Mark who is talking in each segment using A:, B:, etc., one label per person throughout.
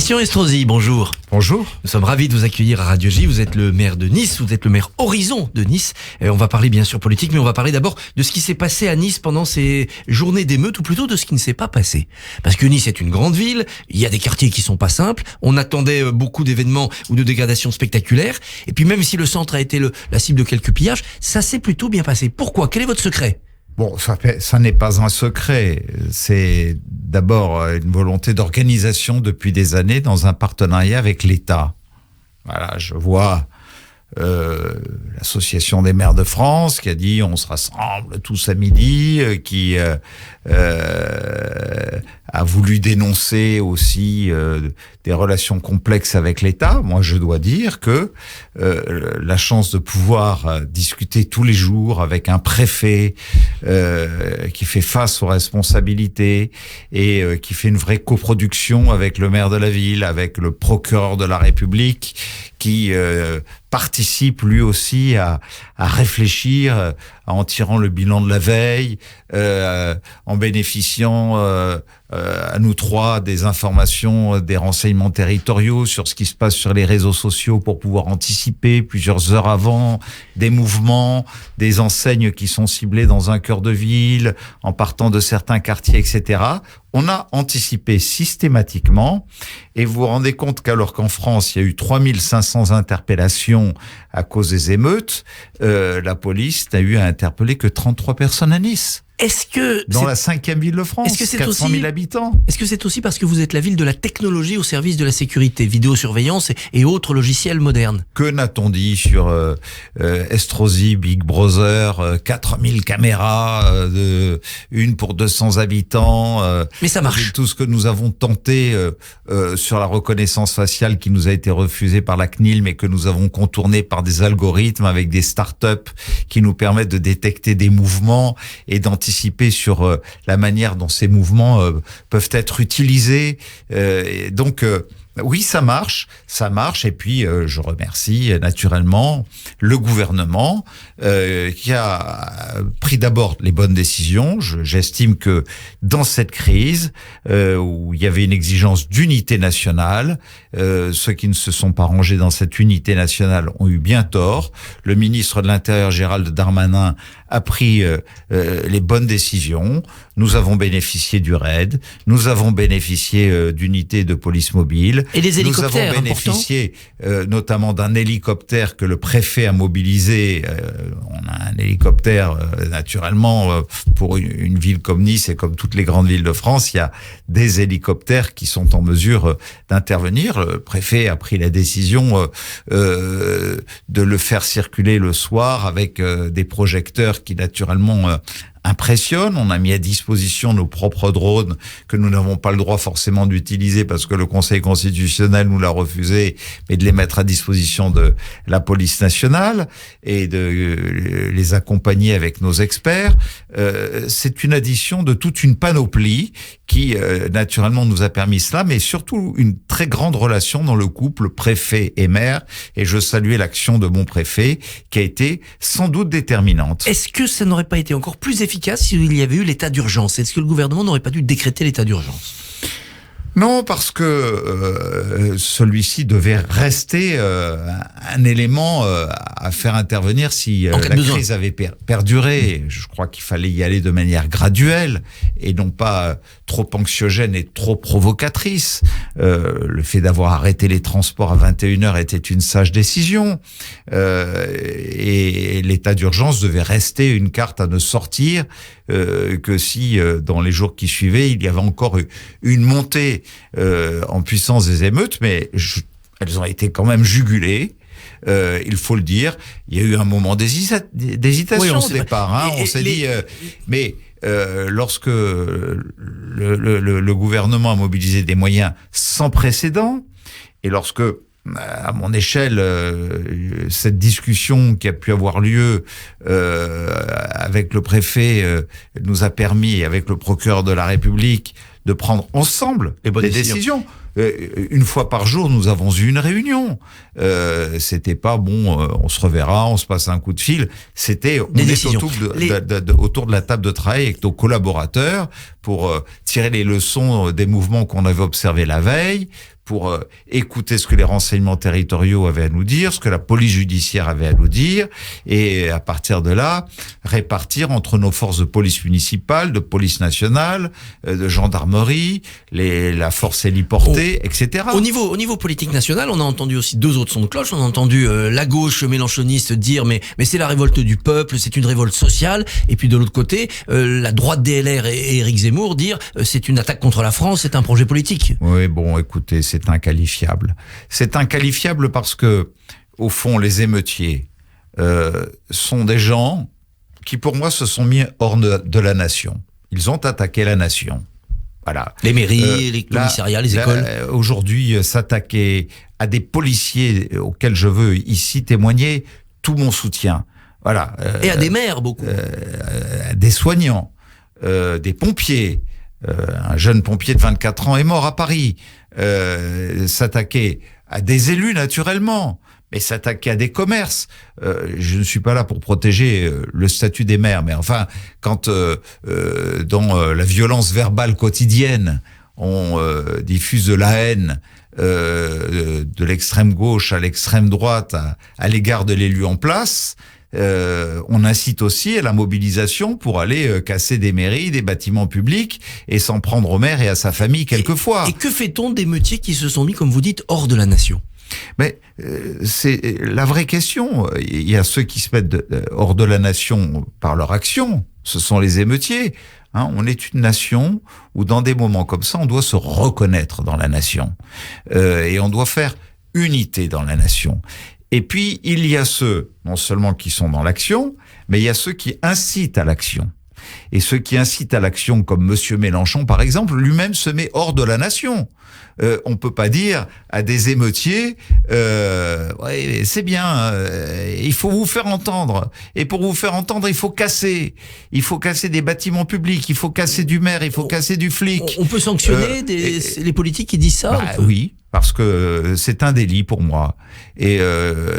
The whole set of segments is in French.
A: Christian Estrosi, bonjour.
B: Bonjour.
A: Nous sommes ravis de vous accueillir à Radio J. Vous êtes le maire de Nice, vous êtes le maire Horizon de Nice. Et on va parler bien sûr politique, mais on va parler d'abord de ce qui s'est passé à Nice pendant ces journées d'émeutes, ou plutôt de ce qui ne s'est pas passé. Parce que Nice est une grande ville, il y a des quartiers qui sont pas simples, on attendait beaucoup d'événements ou de dégradations spectaculaires, et puis même si le centre a été la cible de quelques pillages, ça s'est plutôt bien passé. Pourquoi ? Quel est votre secret ?
B: Bon, ça n'est pas un secret. C'est d'abord une volonté d'organisation depuis des années dans un partenariat avec l'État. Voilà, je vois l'Association des maires de France qui a dit on se rassemble tous à midi, qui a voulu dénoncer aussi des relations complexes avec l'État. Moi, je dois dire que la chance de pouvoir discuter tous les jours avec un préfet qui fait face aux responsabilités et qui fait une vraie coproduction avec le maire de la ville, avec le procureur de la République, qui participe lui aussi à réfléchir en tirant le bilan de la veille, en bénéficiant à nous trois des informations, des renseignements territoriaux sur ce qui se passe sur les réseaux sociaux pour pouvoir anticiper plusieurs heures avant des mouvements, des enseignes qui sont ciblées dans un cœur de ville, en partant de certains quartiers, etc. On a anticipé systématiquement, et vous vous rendez compte qu'alors qu'en France, il y a eu 3500 interpellations à cause des émeutes, la police n'a eu à interpeller que 33 personnes à Nice.
A: Est-ce que
B: dans la 5e ville de France, 400 000 habitants.
A: Est-ce que c'est aussi parce que vous êtes la ville de la technologie au service de la sécurité, vidéosurveillance et autres logiciels modernes ?
B: Que n'a-t-on dit sur Estrosi, Big Brother, 4000 caméras, une pour 200 habitants.
A: Mais ça marche.
B: Tout ce que nous avons tenté sur la reconnaissance faciale qui nous a été refusée par la CNIL, mais que nous avons contourné par des algorithmes avec des startups qui nous permettent de détecter des mouvements et d'anticiper sur la manière dont ces mouvements peuvent être utilisés. Donc, oui, ça marche. Et puis, je remercie naturellement le gouvernement qui a pris d'abord les bonnes décisions. J'estime que dans cette crise où il y avait une exigence d'unité nationale, ceux qui ne se sont pas rangés dans cette unité nationale ont eu bien tort. Le ministre de l'Intérieur, Gérald Darmanin, a pris les bonnes décisions. Nous avons bénéficié du RAID, nous avons bénéficié d'unités de police mobile.
A: Et des hélicoptères,
B: nous avons bénéficié notamment d'un hélicoptère que le préfet a mobilisé. On a un hélicoptère, naturellement, pour une ville comme Nice et comme toutes les grandes villes de France, il y a des hélicoptères qui sont en mesure d'intervenir. Le préfet a pris la décision de le faire circuler le soir avec des projecteurs qui, naturellement, impressionne. On a mis à disposition nos propres drones que nous n'avons pas le droit forcément d'utiliser parce que le Conseil constitutionnel nous l'a refusé, mais de les mettre à disposition de la police nationale et de les accompagner avec nos experts. C'est une addition de toute une panoplie qui, naturellement, nous a permis cela, mais surtout une très grande relation dans le couple préfet et maire. Et je saluais l'action de mon préfet qui a été sans doute déterminante.
A: Est-ce que ça n'aurait pas été encore plus efficace s'il y avait eu l'état d'urgence ? Est-ce que le gouvernement n'aurait pas dû décréter l'état d'urgence ?
B: Non, parce que celui-ci devait rester un élément à faire intervenir si la crise avait perduré. Je crois qu'il fallait y aller de manière graduelle et non pas trop anxiogène et trop provocatrice. Le fait d'avoir arrêté les transports à 21h était une sage décision. Et l'état d'urgence devait rester une carte à ne sortir que si, dans les jours qui suivaient, il y avait encore une montée en puissance des émeutes, mais elles ont été quand même jugulées. Il faut le dire, il y a eu un moment d'hésitation au départ. On s'est dit, mais lorsque le gouvernement a mobilisé des moyens sans précédent, et lorsque, à mon échelle, cette discussion qui a pu avoir lieu avec le préfet nous a permis, avec le procureur de la République, de prendre ensemble des décisions. Une fois par jour, nous avons eu une réunion. C'était pas on se reverra, on se passe un coup de fil. C'était on est autour de la table de travail avec nos collaborateurs pour tirer les leçons des mouvements qu'on avait observés la veille, pour écouter ce que les renseignements territoriaux avaient à nous dire, ce que la police judiciaire avait à nous dire, et à partir de là, répartir entre nos forces de police municipale, de police nationale, de gendarmerie, la force héliportée, etc.
A: Au niveau politique national, on a entendu aussi deux autres sons de cloche. On a entendu la gauche mélenchoniste dire mais c'est la révolte du peuple, c'est une révolte sociale, et puis de l'autre côté, la droite DLR et Éric Zemmour dire c'est une attaque contre la France, c'est un projet politique.
B: Oui, bon, écoutez, c'est inqualifiable. C'est inqualifiable parce que, au fond, les émeutiers sont des gens qui, pour moi, se sont mis hors de la nation. Ils ont attaqué la nation. Voilà.
A: Les mairies, les commissariats, les écoles.
B: Aujourd'hui, s'attaquer à des policiers auxquels je veux ici témoigner tout mon soutien. Voilà.
A: Et à des maires, beaucoup.
B: Des soignants, des pompiers. Un jeune pompier de 24 ans est mort à Paris. S'attaquer à des élus, naturellement, mais s'attaquer à des commerces. Je ne suis pas là pour protéger le statut des maires, mais enfin, quand dans la violence verbale quotidienne, on diffuse de la haine de l'extrême gauche à l'extrême droite à l'égard de l'élu en place, on incite aussi à la mobilisation pour aller casser des mairies, des bâtiments publics et s'en prendre au maire et à sa famille quelquefois.
A: Et que fait-on d'émeutiers qui se sont mis, comme vous dites, hors de la nation ?
B: Mais c'est la vraie question. Il y a ceux qui se mettent hors de la nation par leur action. Ce sont les émeutiers. On est une nation où, dans des moments comme ça, on doit se reconnaître dans la nation. Et on doit faire unité dans la nation. Et puis, il y a ceux, non seulement qui sont dans l'action, mais il y a ceux qui incitent à l'action. Et ceux qui incitent à l'action, comme Monsieur Mélenchon, par exemple, lui-même se met hors de la nation. On peut pas dire à des émeutiers, ouais, c'est bien, il faut vous faire entendre. Et pour vous faire entendre, il faut casser. Il faut casser des bâtiments publics, il faut casser du maire, il faut casser du flic.
A: On peut sanctionner les politiques qui disent ça?
B: Oui, parce que c'est un délit pour moi. Et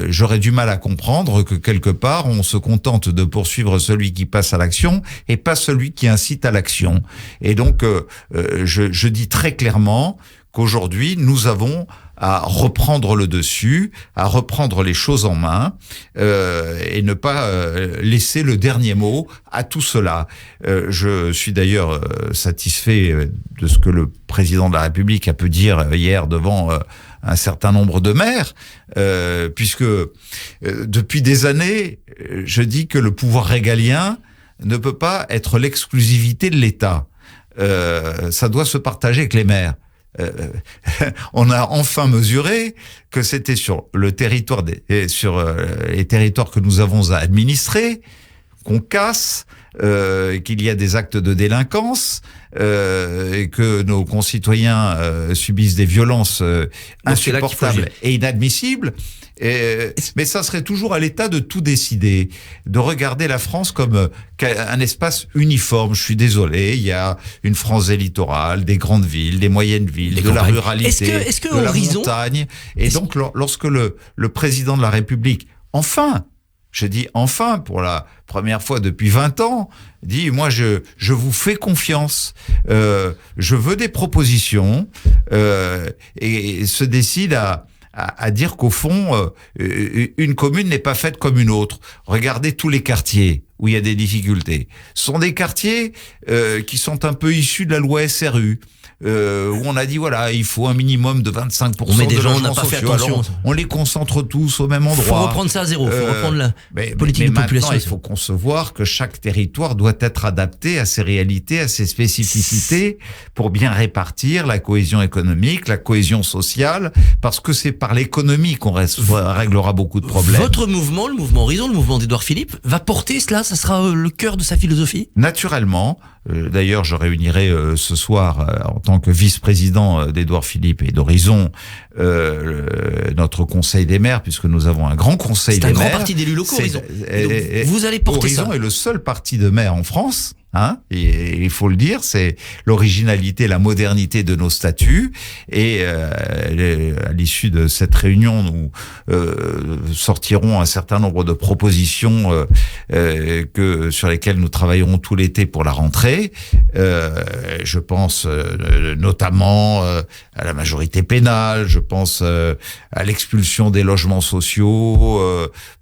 B: j'aurais du mal à comprendre que quelque part, on se contente de poursuivre celui qui passe à l'action et pas celui qui incite à l'action. Et donc, je dis très clairement qu'aujourd'hui, nous avons à reprendre le dessus, à reprendre les choses en main et ne pas laisser le dernier mot à tout cela. Je suis d'ailleurs satisfait de ce que le président de la République a pu dire hier devant un certain nombre de maires, puisque depuis des années, je dis que le pouvoir régalien ne peut pas être l'exclusivité de l'État. Ça doit se partager avec les maires. On a enfin mesuré que c'était sur le territoire sur les territoires que nous avons à administrer qu'on casse, qu'il y a des actes de délinquance, et que nos concitoyens subissent des violences insupportables et inadmissibles. Mais ça serait toujours à l'État de tout décider, de regarder la France comme un espace uniforme. Je suis désolé, il y a une France des littorales, des grandes villes, des moyennes villes, de la ruralité, de la montagne. Et donc, lorsque le président de la République, enfin, je dis enfin, pour la première fois depuis 20 ans, dit, moi, je vous fais confiance, je veux des propositions, et se décide à dire qu'au fond, une commune n'est pas faite comme une autre. Regardez tous les quartiers où il y a des difficultés. Ce sont des quartiers qui sont un peu issus de la loi SRU, où on a dit, voilà, il faut un minimum de 25% de logements sociaux. Alors, on les concentre tous au même endroit.
A: Il faut reprendre ça à zéro, il faut reprendre la politique de population.
B: Il faut concevoir que chaque territoire doit être adapté à ses réalités, à ses spécificités, pour bien répartir la cohésion économique, la cohésion sociale, parce que c'est par l'économie qu'on réglera beaucoup de problèmes.
A: Votre mouvement, le mouvement Horizon, le mouvement d'Édouard Philippe, va porter cela, ça sera le cœur de sa philosophie?
B: Naturellement. D'ailleurs, je réunirai ce soir, en tant que vice-président d'Édouard Philippe et d'Horizon, notre conseil des maires, puisque nous avons un grand conseil des maires.
A: C'est un grand parti d'élus locaux, Horizon. Vous allez porter
B: Horizon
A: ça.
B: est le seul parti de maires en France Hein, et il faut le dire, c'est l'originalité, la modernité de nos statuts. Et à l'issue de cette réunion, nous sortirons un certain nombre de propositions sur lesquelles nous travaillerons tout l'été pour la rentrée. Je pense notamment à la majorité pénale, je pense à l'expulsion des logements sociaux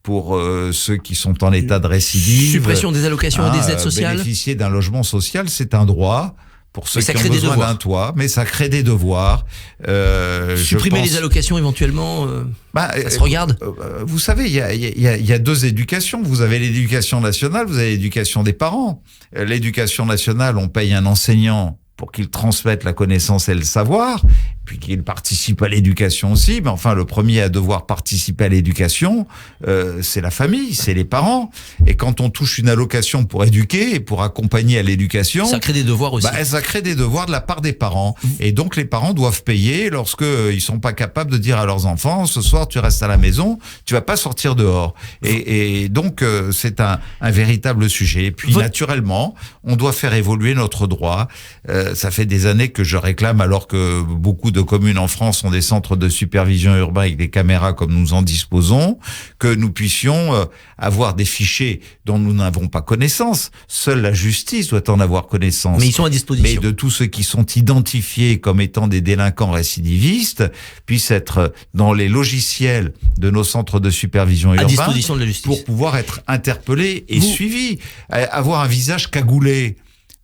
B: pour ceux qui sont en état de récidive.
A: Suppression des allocations et des aides sociales.
B: Bénéficier d'un logement social, c'est un droit pour ceux qui ont besoin d'un toit, mais ça crée des devoirs.
A: Supprimer les allocations éventuellement, ça se regarde.
B: Vous savez, il y a deux éducations. Vous avez l'éducation nationale, vous avez l'éducation des parents. L'éducation nationale, on paye un enseignant pour qu'il transmette la connaissance et le savoir, puis qu'il participe à l'éducation aussi. Mais enfin, le premier à devoir participer à l'éducation, c'est la famille, c'est les parents. Et quand on touche une allocation pour éduquer et pour accompagner à l'éducation,
A: ça crée des devoirs aussi.
B: Ça crée des devoirs de la part des parents. Et donc, les parents doivent payer lorsque ils sont pas capables de dire à leurs enfants, ce soir, tu restes à la maison, tu vas pas sortir dehors. Et donc, c'est un véritable sujet. Et puis, naturellement, on doit faire évoluer notre droit. Ça fait des années que je réclame, alors que beaucoup de communes en France ont des centres de supervision urbains avec des caméras comme nous en disposons, que nous puissions avoir des fichiers dont nous n'avons pas connaissance. Seule la justice doit en avoir connaissance.
A: Mais ils sont à disposition.
B: Mais de tous ceux qui sont identifiés comme étant des délinquants récidivistes puissent être dans les logiciels de nos centres de supervision urbains, à
A: disposition de la justice,
B: pour pouvoir être interpellés et suivis. Avoir un visage cagoulé,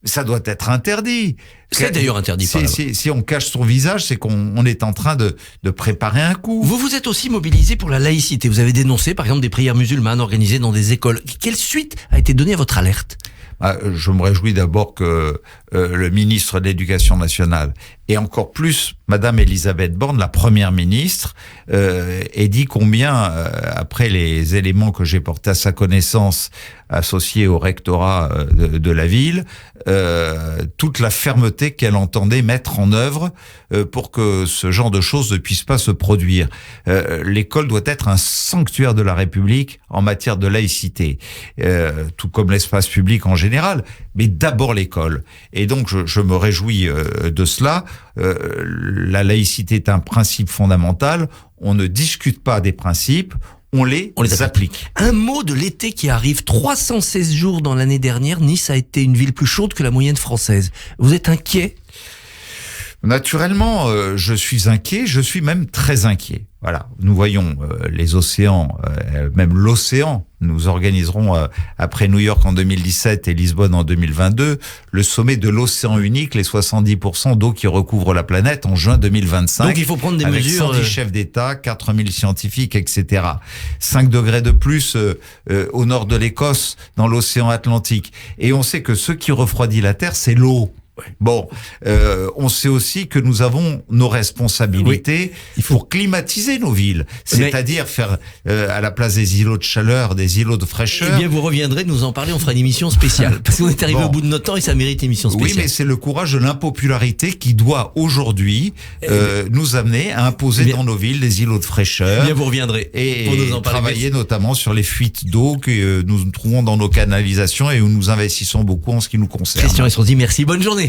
B: ça doit être interdit.
A: C'est d'ailleurs interdit par la loi.
B: Si on cache son visage, c'est qu'on est en train de préparer un coup.
A: Vous vous êtes aussi mobilisé pour la laïcité. Vous avez dénoncé, par exemple, des prières musulmanes organisées dans des écoles. Quelle suite a été donnée à votre alerte ?
B: Je me réjouis d'abord que le ministre de l'Éducation nationale et encore plus Madame Elisabeth Borne, la première ministre, ait dit combien, après les éléments que j'ai portés à sa connaissance associés au rectorat de la ville, toute la fermeté qu'elle entendait mettre en œuvre pour que ce genre de choses ne puisse pas se produire. L'école doit être un sanctuaire de la République en matière de laïcité, tout comme l'espace public en général, mais d'abord l'école. Et donc je me réjouis de cela. La laïcité est un principe fondamental. On ne discute pas des principes, on les applique.
A: Un mot de l'été qui arrive, 316 jours dans l'année dernière. Nice a été une ville plus chaude que la moyenne française. Vous êtes inquiet ?
B: Naturellement, je suis inquiet, je suis même très inquiet. Voilà, nous voyons les océans, même l'océan. Nous organiserons, après New York en 2017 et Lisbonne en 2022, le sommet de l'océan unique, les 70% d'eau qui recouvre la planète en juin 2025.
A: Donc il faut prendre des mesures.
B: Avec 110 chefs d'État, 4000 scientifiques, etc. 5 degrés de plus au nord de l'Écosse, dans l'océan Atlantique. Et on sait que ce qui refroidit la Terre, c'est l'eau. Bon, on sait aussi que nous avons nos responsabilités pour climatiser nos villes, c'est-à-dire faire à la place des îlots de chaleur, des îlots de fraîcheur.
A: Eh bien, vous reviendrez nous en parler, on fera une émission spéciale, parce qu'on est arrivé au bout de notre temps et ça mérite une émission spéciale.
B: Oui, mais c'est le courage de l'impopularité qui doit aujourd'hui nous amener à imposer dans nos villes des îlots de fraîcheur.
A: Eh bien, vous reviendrez
B: et
A: pour nous en parler.
B: Travailler notamment sur les fuites d'eau que nous trouvons dans nos canalisations et où nous investissons beaucoup en ce qui nous concerne.
A: Christian Estrosi, merci, bonne journée.